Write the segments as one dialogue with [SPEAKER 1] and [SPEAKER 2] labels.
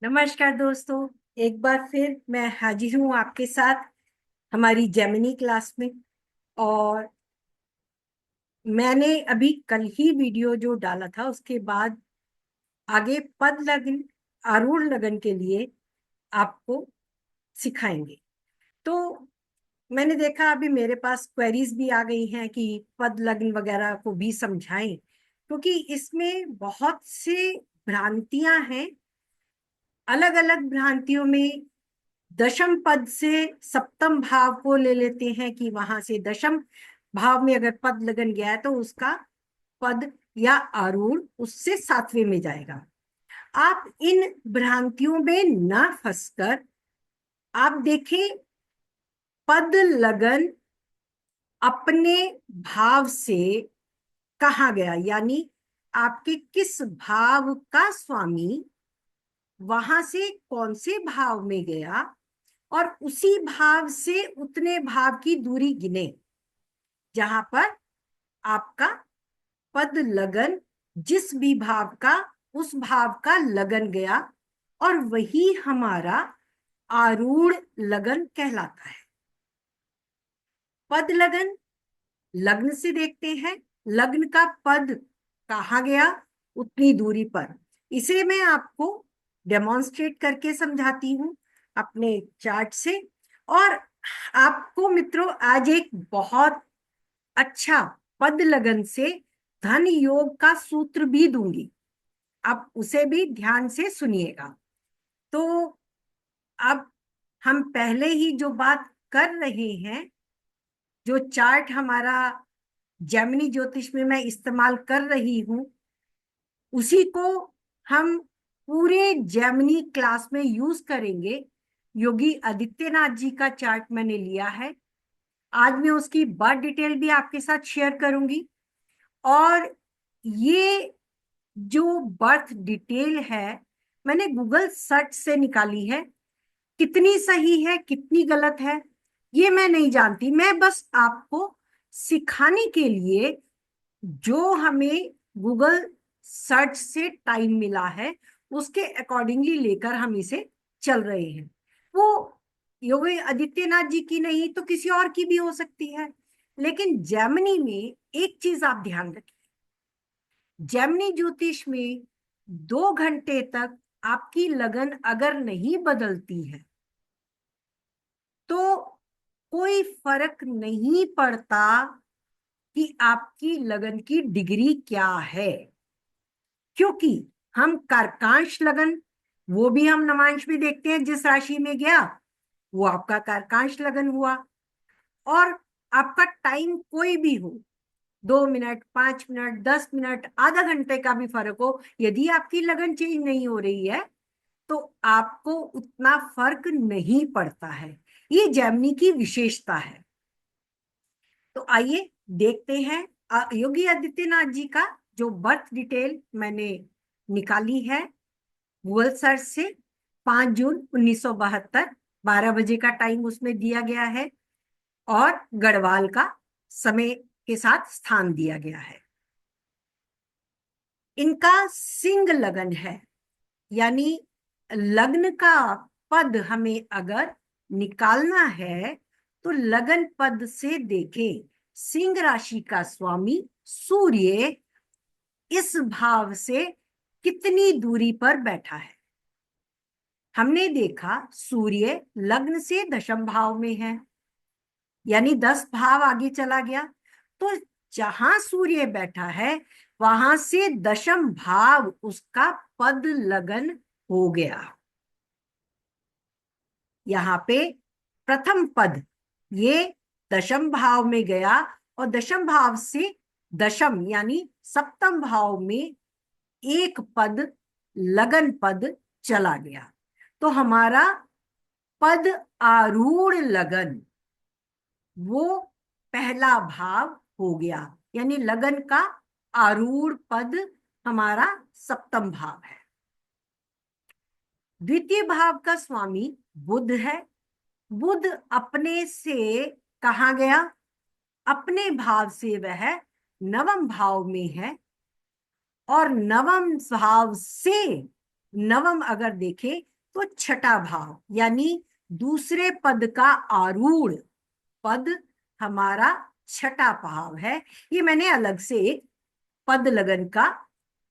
[SPEAKER 1] नमस्कार दोस्तों। एक बार फिर मैं हाजिर हूँ आपके साथ हमारी जेमिनी क्लास में। और मैंने अभी कल ही वीडियो जो डाला था उसके बाद आगे पद लगन आरूढ़ लगन के लिए आपको सिखाएंगे। तो मैंने देखा अभी मेरे पास क्वेरीज भी आ गई हैं कि पद लगन वगैरह को भी समझाएं, क्योंकि इसमें बहुत से भ्रांतियां हैं। अलग अलग भ्रांतियों में दशम पद से सप्तम भाव को ले लेते हैं कि वहां से दशम भाव में अगर पद लगन गया है तो उसका पद या आरूढ़ उससे सातवें में जाएगा। आप इन भ्रांतियों में ना फंसकर आप देखें पद लगन अपने भाव से कहाँ गया, यानी आपके किस भाव का स्वामी वहां से कौन से भाव में गया और उसी भाव से उतने भाव की दूरी गिने जहां पर आपका पद लगन जिस भी भाव का उस भाव का लगन गया, और वही हमारा आरूढ़ लगन कहलाता है। पद लगन लग्न से देखते हैं, लग्न का पद कहाँ गया उतनी दूरी पर। इसे मैं आपको डेमोन्स्ट्रेट करके समझाती हूँ अपने चार्ट से। और आपको मित्रों आज एक बहुत अच्छा पद लगन से धन योग का सूत्र भी दूंगी, आप उसे भी ध्यान से सुनिएगा। तो अब हम पहले ही जो बात कर रहे हैं, जो चार्ट हमारा जेमिनी ज्योतिष में मैं इस्तेमाल कर रही हूं, उसी को हम पूरे जेमिनी क्लास में यूज करेंगे। योगी आदित्यनाथ जी का चार्ट मैंने लिया है। आज मैं उसकी बर्थ डिटेल भी आपके साथ शेयर करूंगी। और ये जो बर्थ डिटेल है मैंने गूगल सर्च से निकाली है। कितनी सही है कितनी गलत है ये मैं नहीं जानती, मैं बस आपको सिखाने के लिए जो हमें गूगल सर्च से टाइम मिला है उसके अकॉर्डिंगली लेकर हम इसे चल रहे हैं। वो योगी आदित्यनाथ जी की नहीं तो किसी और की भी हो सकती है, लेकिन जेमिनी में एक चीज आप ध्यान रखिए। जेमिनी ज्योतिष में 2 घंटे तक आपकी लगन अगर नहीं बदलती है तो कोई फर्क नहीं पड़ता कि आपकी लगन की डिग्री क्या है, क्योंकि हम कारकांश लगन वो भी हम नवांश में देखते हैं। जिस राशि में गया वो आपका कारकांश लगन हुआ। और आपका टाइम कोई भी हो, 2 मिनट 5 मिनट 10 मिनट आधा घंटे का भी फर्क हो, यदि आपकी लगन चेंज नहीं हो रही है तो आपको उतना फर्क नहीं पड़ता है। ये जेमिनी की विशेषता है। तो आइए देखते हैं योगी आदित्यनाथ जी का जो बर्थ डिटेल मैंने निकाली है गूगल सर्च से। 5 जून 1972, 12 बजे का टाइम उसमें दिया गया है और गढ़वाल का समय के साथ स्थान दिया गया है। इनका सिंह लगन है, यानी लग्न का पद हमें अगर निकालना है तो लगन पद से देखें सिंह राशि का स्वामी सूर्य इस भाव से कितनी दूरी पर बैठा है। हमने देखा सूर्य लग्न से दशम भाव में है, यानी 10 भाव आगे चला गया। तो जहां सूर्य बैठा है वहां से दशम भाव उसका पद लगन हो गया। यहाँ पे प्रथम पद ये दशम भाव में गया और दशम भाव से दशम यानी सप्तम भाव में एक पद लगन पद चला गया। तो हमारा पद आरूढ़ लगन वो पहला भाव हो गया, यानी लगन का आरूढ़ पद हमारा सप्तम भाव है। द्वितीय भाव का स्वामी बुध है। बुध अपने से कहा गया, अपने भाव से वह नवम भाव में है और नवम भाव से नवम अगर देखें तो छठा भाव, यानी दूसरे पद का आरूढ़ पद हमारा छठा भाव है। ये मैंने अलग से एक पद लगन का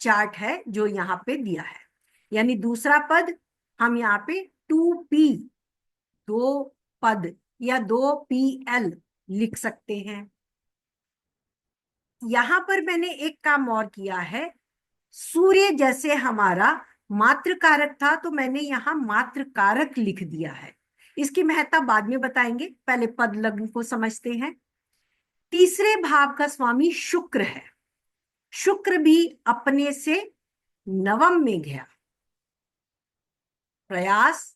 [SPEAKER 1] चार्ट है जो यहाँ पे दिया है। यानी दूसरा पद हम यहाँ पे 2p, दो पद या 2pl लिख सकते हैं। यहां पर मैंने एक काम और किया है, सूर्य जैसे हमारा मात्र कारक था तो मैंने यहां मात्र कारक लिख दिया है। इसकी महत्ता बाद में बताएंगे, पहले पद लग्न को समझते हैं। तीसरे भाव का स्वामी शुक्र है। शुक्र भी अपने से नवम में गया। प्रयास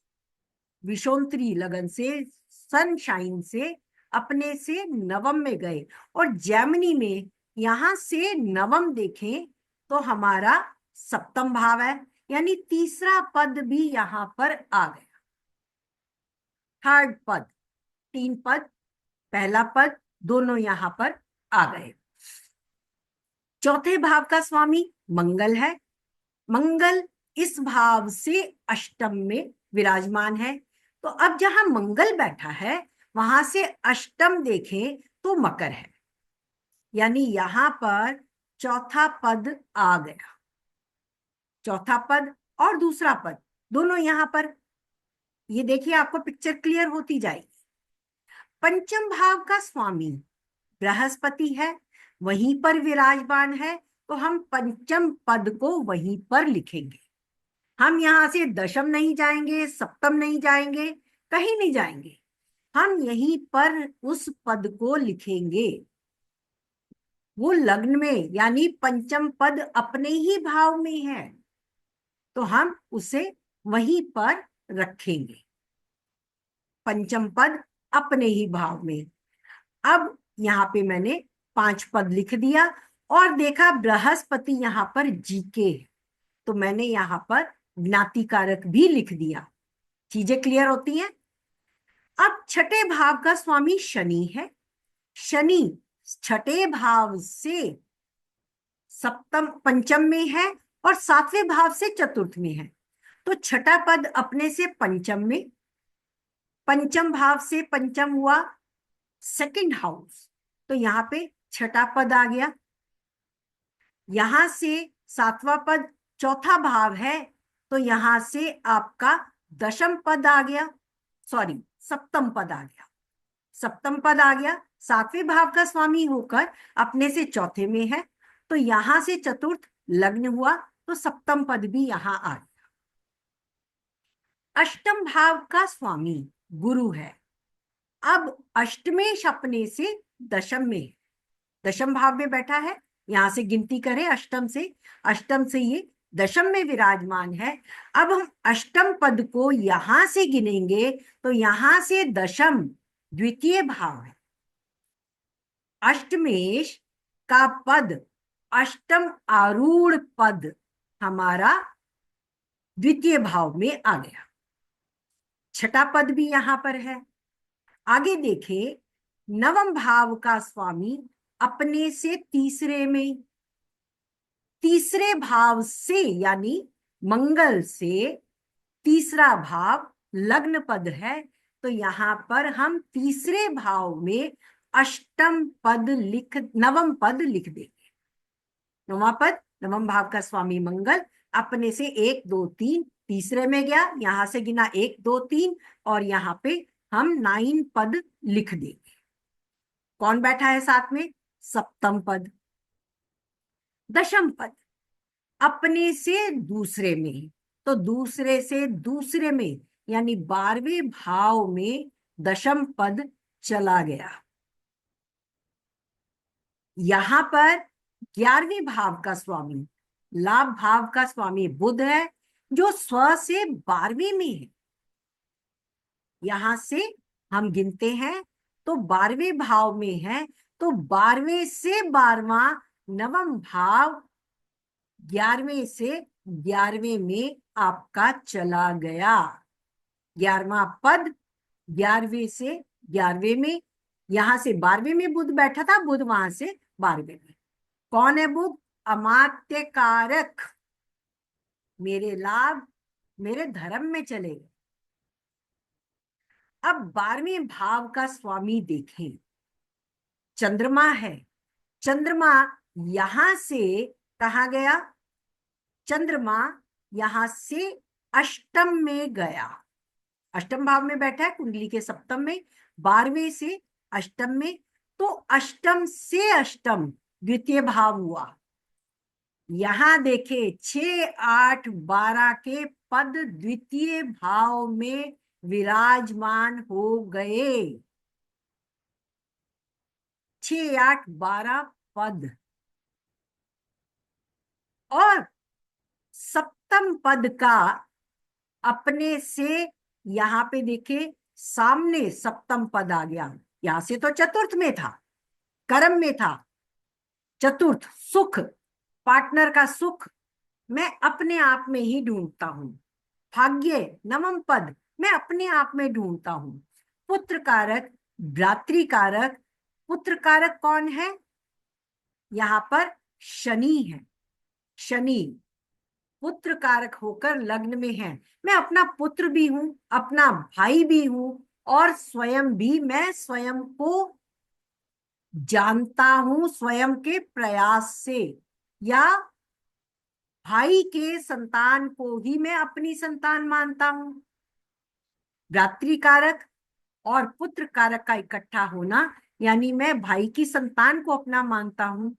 [SPEAKER 1] विषोंतरी लगन से, सनशाइन से अपने से नवम में गए। और जैमिनी में यहां से नवम देखें तो हमारा सप्तम भाव है, यानी तीसरा पद भी यहां पर आ गया। थर्ड पद, तीन पद, पहला पद दोनों यहां पर आ गए। चौथे भाव का स्वामी मंगल है। मंगल इस भाव से अष्टम में विराजमान है। तो अब जहां मंगल बैठा है वहां से अष्टम देखें तो मकर है, यानी यहां पर चौथा पद आ गया। चौथा पद और दूसरा पद दोनों यहां पर, ये देखिए आपको पिक्चर क्लियर होती जाएगी। पंचम भाव का स्वामी बृहस्पति है, वहीं पर विराजमान है, तो हम पंचम पद को वहीं पर लिखेंगे। हम यहां से दशम नहीं जाएंगे, सप्तम नहीं जाएंगे, कहीं नहीं जाएंगे, हम यहीं पर उस पद को लिखेंगे। वो लग्न में, यानी पंचम पद अपने ही भाव में है तो हम उसे वहीं पर रखेंगे। पंचम पद अपने ही भाव में। अब यहाँ पे मैंने 5 पद लिख दिया और देखा बृहस्पति यहाँ पर जीके, तो मैंने यहाँ पर ज्ञाति कारक भी लिख दिया। चीजें क्लियर होती हैं। अब छठे भाव का स्वामी शनि है। शनि छठे भाव से सप्तम पंचम में है और सातवें भाव से चतुर्थ में है, तो छठा पद अपने से पंचम में, पंचम भाव से पंचम हुआ सेकंड हाउस, तो यहाँ पे छठा पद आ गया। यहां से सातवां पद चौथा भाव है तो यहां से आपका दशम पद आ गया, सॉरी सप्तम पद आ गया। सप्तम पद आ गया, सातवें भाव का स्वामी होकर अपने से चौथे में है, तो यहां से चतुर्थ लग्न हुआ तो सप्तम पद भी यहां आ गया। अष्टम भाव का स्वामी गुरु है। अब अष्टमेश अपने से दशम में, दशम भाव में बैठा है, यहां से गिनती करें अष्टम से, अष्टम से ये दशम में विराजमान है। अब हम अष्टम पद को यहां से गिनेंगे तो यहां से दशम द्वितीय भाव है। अष्टमेश का पद अष्टम आरूढ़ पद हमारा द्वितीय भाव में आ गया। छठा पद भी यहां पर है। आगे देखें, नवम भाव का स्वामी अपने से तीसरे में, तीसरे भाव से यानी मंगल से तीसरा भाव लग्न पद है, तो यहां पर हम तीसरे भाव में अष्टम पद लिख, नवम पद लिख देंगे। नवम पद, नवम भाव का स्वामी मंगल अपने से 1 2 3 तीसरे में गया, यहां से गिना 1 2 3 और यहां पे हम 9 पद लिख देंगे। कौन बैठा है साथ में? सप्तम पद। दशम पद अपने से दूसरे में, तो दूसरे से दूसरे में यानी 12वें भाव में दशम पद चला गया। यहां पर 11वें भाव का स्वामी, लाभ भाव का स्वामी बुध है, जो स्व से 12वें में है। यहां से हम गिनते हैं तो 12वें भाव में है, तो 12वें से 12वां नवम भाव 11वें से 11वें में आपका चला गया। 11वां पद 11वें से 11वें में, यहां से 12वें में बुध बैठा था, बुध वहां से 12वें में। कौन है बुध? अमात्य कारक। मेरे लाभ मेरे धर्म में चले गए। अब 12वें भाव का स्वामी देखें, चंद्रमा है। चंद्रमा यहां से कहा गया, चंद्रमा यहां से अष्टम में गया, अष्टम भाव में बैठा है कुंडली के सप्तम में, 12वें से अष्टम में। तो अष्टम से अष्टम द्वितीय भाव हुआ। यहां देखे 6, 8, 12 के पद द्वितीय भाव में विराजमान हो गए। 6, 8, 12 पद, और सप्तम पद का अपने से यहां पे देखे सामने सप्तम पद आ गया। यहां से तो चतुर्थ में था, कर्म में था। चतुर्थ सुख, पार्टनर का सुख मैं अपने आप में ही ढूंढता हूं। भाग्य नवम पद मैं अपने आप में ढूंढता हूं। पुत्र कारक, भ्रातृ कारक, पुत्र कारक कौन है? यहां पर शनि है। शनि पुत्र कारक होकर लग्न में है। मैं अपना पुत्र भी हूं, अपना भाई भी हूं, और स्वयं भी मैं स्वयं को जानता हूं स्वयं के प्रयास से, या भाई के संतान को ही मैं अपनी संतान मानता हूं। भ्रातृकारक और पुत्र कारक का इकट्ठा होना, यानी मैं भाई की संतान को अपना मानता हूं,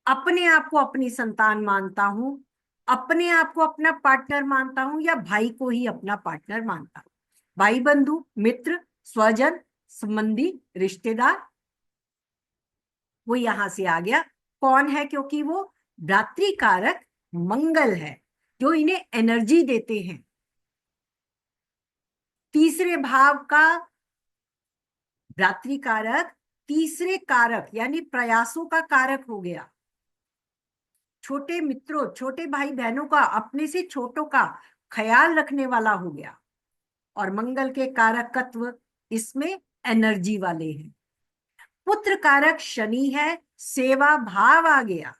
[SPEAKER 1] अपने आप को अपनी संतान मानता हूं, अपने आप को अपना पार्टनर मानता हूं, या भाई को ही अपना पार्टनर मानता हूं। भाई बंधु मित्र स्वजन संबंधी रिश्तेदार, वो यहां से आ गया। कौन है? क्योंकि वो भ्रातृकारक मंगल है, जो इन्हें एनर्जी देते हैं। तीसरे भाव का भ्रातृकारक तीसरे कारक यानी प्रयासों का कारक हो गया। छोटे मित्रों, छोटे भाई बहनों का, अपने से छोटों का ख्याल रखने वाला हो गया। और मंगल के कारकत्व इसमें एनर्जी वाले हैं। पुत्र कारक शनि है, सेवा भाव आ गया।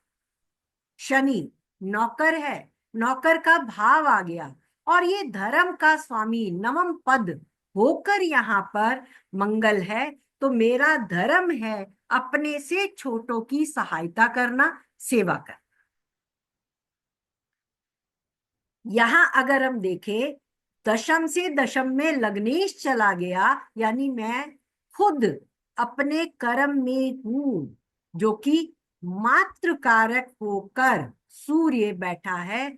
[SPEAKER 1] शनि नौकर है, नौकर का भाव आ गया। और ये धर्म का स्वामी नवम पद होकर यहां पर मंगल है। तो मेरा धर्म है अपने से छोटों की सहायता करना, सेवा करना। यहां अगर हम देखें, दशम से दशम में लग्नेश चला गया, यानी मैं खुद अपने कर्म में हूं, जो कि मात्र कारक होकर सूर्य बैठा है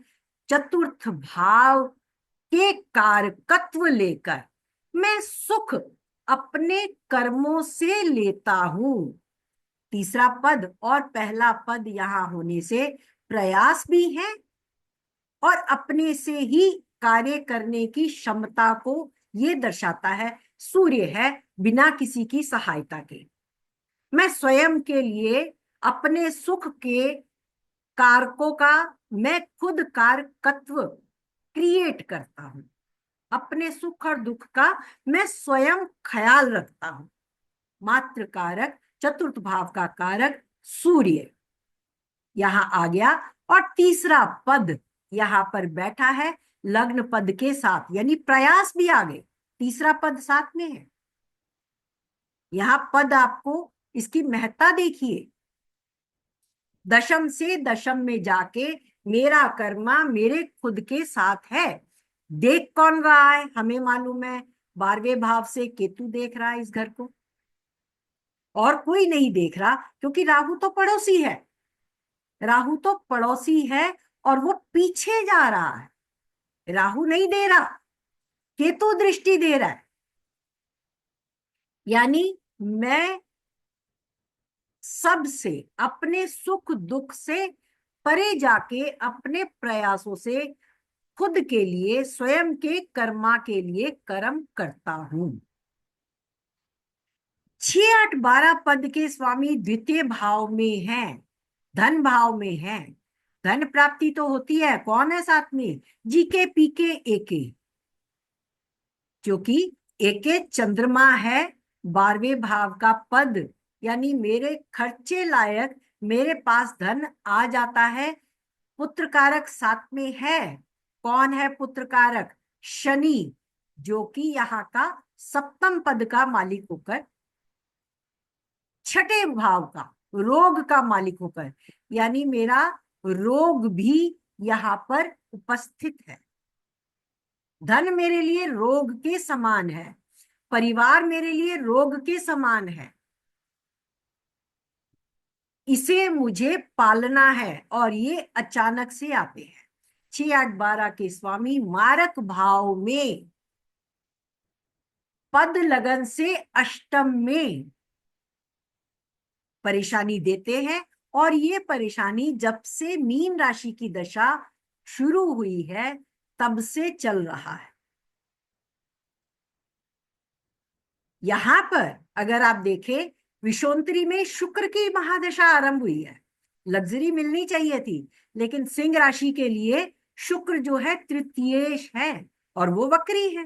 [SPEAKER 1] चतुर्थ भाव के कारकत्व लेकर। मैं सुख अपने कर्मों से लेता हूं। तीसरा पद और पहला पद यहां होने से प्रयास भी है और अपने से ही कार्य करने की क्षमता को ये दर्शाता है। सूर्य है बिना किसी की सहायता के। मैं स्वयं के लिए अपने सुख के कारकों का मैं खुद कारकत्व क्रिएट करता हूं। अपने सुख और दुख का मैं स्वयं ख्याल रखता हूं। मात्र कारक चतुर्थ भाव का कारक सूर्य यहां आ गया। और तीसरा पद यहां पर बैठा है लग्न पद के साथ, यानी प्रयास भी आ गए। तीसरा पद साथ में है। यहां पद आपको इसकी महत्ता देखिए। दशम से दशम में जाके मेरा कर्मा मेरे खुद के साथ है। देख कौन रहा है? हमें मालूम है 12वें भाव से केतु देख रहा है इस घर को, और कोई नहीं देख रहा, क्योंकि राहु तो पड़ोसी है। राहु तो पड़ोसी है और वो पीछे जा रहा है। राहु नहीं दे रहा, केतु दृष्टि दे रहा है। यानी मैं सबसे अपने सुख दुख से परे जाके अपने प्रयासों से खुद के लिए स्वयं के कर्मा के लिए कर्म करता हूं। 6, 8, 12 पद के स्वामी द्वितीय भाव में हैं, धन भाव में हैं। धन प्राप्ति तो होती है, कौन है साथ में? जीके पीके एके, क्योंकि एके चंद्रमा है 12वें भाव का पद, यानी मेरे खर्चे लायक मेरे पास धन आ जाता है पुत्र कारक साथ में है। कौन है पुत्र कारक? शनि, जो कि यहाँ का सप्तम पद का मालिक होकर, छठे भाव का रोग का मालिक होकर, यानी मेरा रोग भी यहाँ पर उपस्थित है। धन मेरे लिए रोग के समान है, परिवार मेरे लिए रोग के समान है, इसे मुझे पालना है। और ये अचानक से आते हैं। 6, 8, 12 के स्वामी मारक भाव में पद लगन से अष्टम में परेशानी देते हैं। और ये परेशानी जब से मीन राशि की दशा शुरू हुई है तब से चल रहा है। यहां पर अगर आप देखें, विषोत्तरी में शुक्र की महादशा आरंभ हुई है। लग्जरी मिलनी चाहिए थी, लेकिन सिंह राशि के लिए शुक्र जो है तृतीयेश है और वो वक्री है।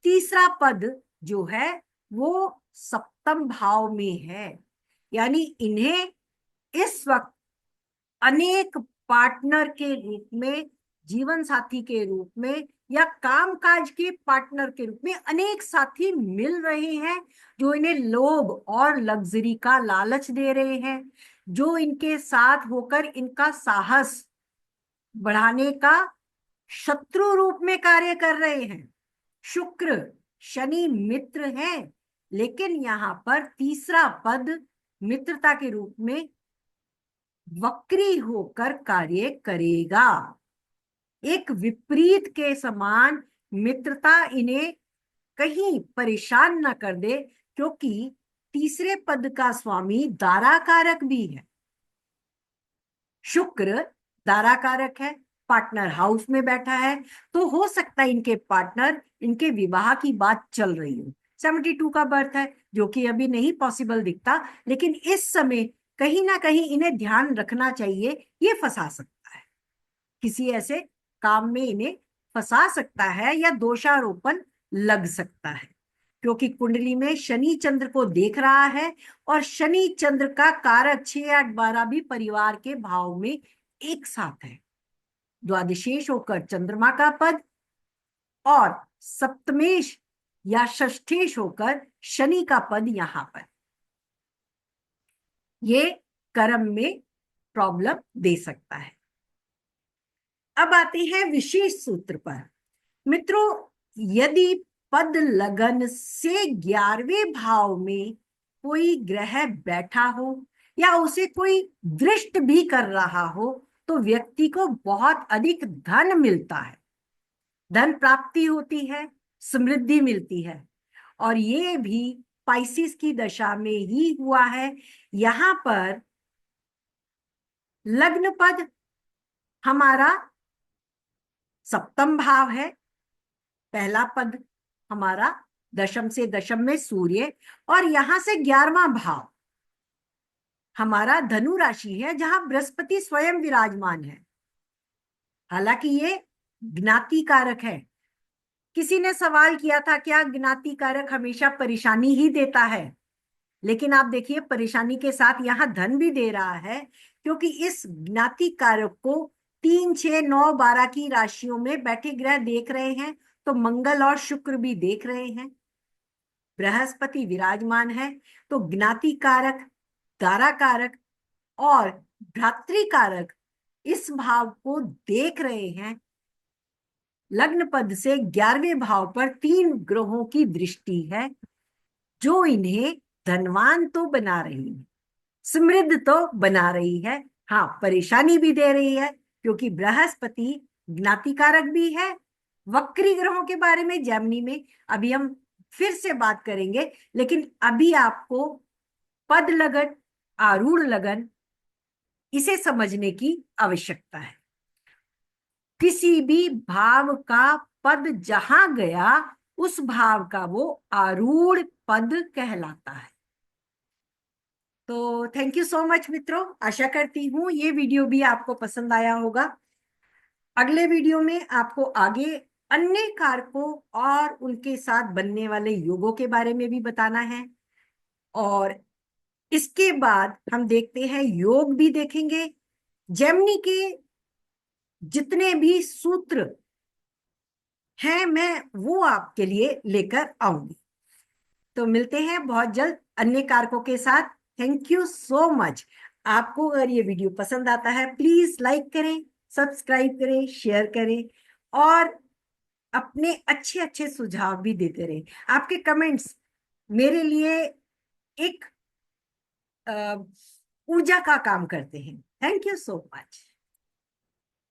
[SPEAKER 1] तीसरा पद जो है वो सप्तम भाव में है, यानी इन्हें इस वक्त अनेक पार्टनर के रूप में, जीवन साथी के रूप में या कामकाज के पार्टनर के रूप में अनेक साथी मिल रहे हैं, जो इन्हें लोभ और लग्जरी का लालच दे रहे हैं, जो इनके साथ होकर इनका साहस बढ़ाने का शत्रु रूप में कार्य कर रहे हैं। शुक्र शनि मित्र हैं, लेकिन यहाँ पर तीसरा पद मित्रता के रूप में वक्री होकर कार्य करेगा। एक विपरीत के समान मित्रता इन्हें कहीं परेशान न कर दे, क्योंकि तीसरे पद का स्वामी दाराकारक भी है। शुक्र दाराकारक है, पार्टनर हाउस में बैठा है, तो हो सकता है इनके पार्टनर, इनके विवाह की बात चल रही हो। 72 का बर्थ है, जो कि अभी नहीं पॉसिबल दिखता, लेकिन इस समय कहीं ना कहीं इन्हें ध्यान रखना चाहिए। ये फंसा सकता है, किसी ऐसे काम में इन्हें फंसा सकता है या दोषारोपण लग सकता है, क्योंकि कुंडली में शनि चंद्र को देख रहा है और शनि चंद्र का कारक 6, 8, 12 भी परिवार के भाव में एक साथ है। द्वादशेश होकर चंद्रमा का पद और सप्तमेश या षष्ठेश होकर शनि का पद यहां पर, ये कर्म में प्रॉब्लम दे सकता है। अब आते हैं विशेष सूत्र पर। मित्रों, यदि पद लगन से 11वें भाव में कोई ग्रह बैठा हो या उसे कोई दृष्ट भी कर रहा हो, तो व्यक्ति को बहुत अधिक धन मिलता है, धन प्राप्ति होती है, समृद्धि मिलती है। और ये भी पाइसिस की दशा में ही हुआ है। यहां पर लग्न पद हमारा सप्तम भाव है, पहला पद हमारा दशम से दशम में सूर्य, और यहां से 11वां भाव हमारा धनु राशि है, जहां बृहस्पति स्वयं विराजमान है। हालांकि ये ज्ञाति कारक है। किसी ने सवाल किया था, क्या ज्ञाति कारक हमेशा परेशानी ही देता है? लेकिन आप देखिए, परेशानी के साथ यहाँ धन भी दे रहा है, क्योंकि इस ज्ञाति कारक को 3, 6, 9, 12 की राशियों में बैठे ग्रह देख रहे हैं, तो मंगल और शुक्र भी देख रहे हैं, बृहस्पति विराजमान है, तो ज्ञाति कारक, दारा कारक और भ्रातृ कारक इस भाव को देख रहे हैं। लग्न पद से 11वें भाव पर 3 ग्रहों की दृष्टि है, जो इन्हें धनवान तो बना रही है, समृद्ध तो बना रही है, हाँ परेशानी भी दे रही है, क्योंकि बृहस्पति ज्ञाति कारक भी है। वक्री ग्रहों के बारे में जेमिनी में अभी हम फिर से बात करेंगे, लेकिन अभी आपको पद लगन, आरूढ़ लगन, इसे समझने की आवश्यकता है। किसी भी भाव का पद जहां गया, उस भाव का वो आरूढ़ पद कहलाता है। तो थैंक यू सो मच मित्रों, आशा करती हूँ ये वीडियो भी आपको पसंद आया होगा। अगले वीडियो में आपको आगे अन्य कारकों और उनके साथ बनने वाले योगों के बारे में भी बताना है, और इसके बाद हम देखते हैं योग भी देखेंगे। जेमिनी के जितने भी सूत्र हैं मैं वो आपके लिए लेकर आऊंगी। तो मिलते हैं बहुत जल्द अन्य कारकों के साथ। Thank you so much. आपको अगर ये वीडियो पसंद आता है प्लीज लाइक करें, सब्सक्राइब करें, शेयर करें और अपने अच्छे अच्छे सुझाव भी देते रहें। आपके कमेंट्स मेरे लिए एक ऊर्जा का काम करते हैं। Thank you so much.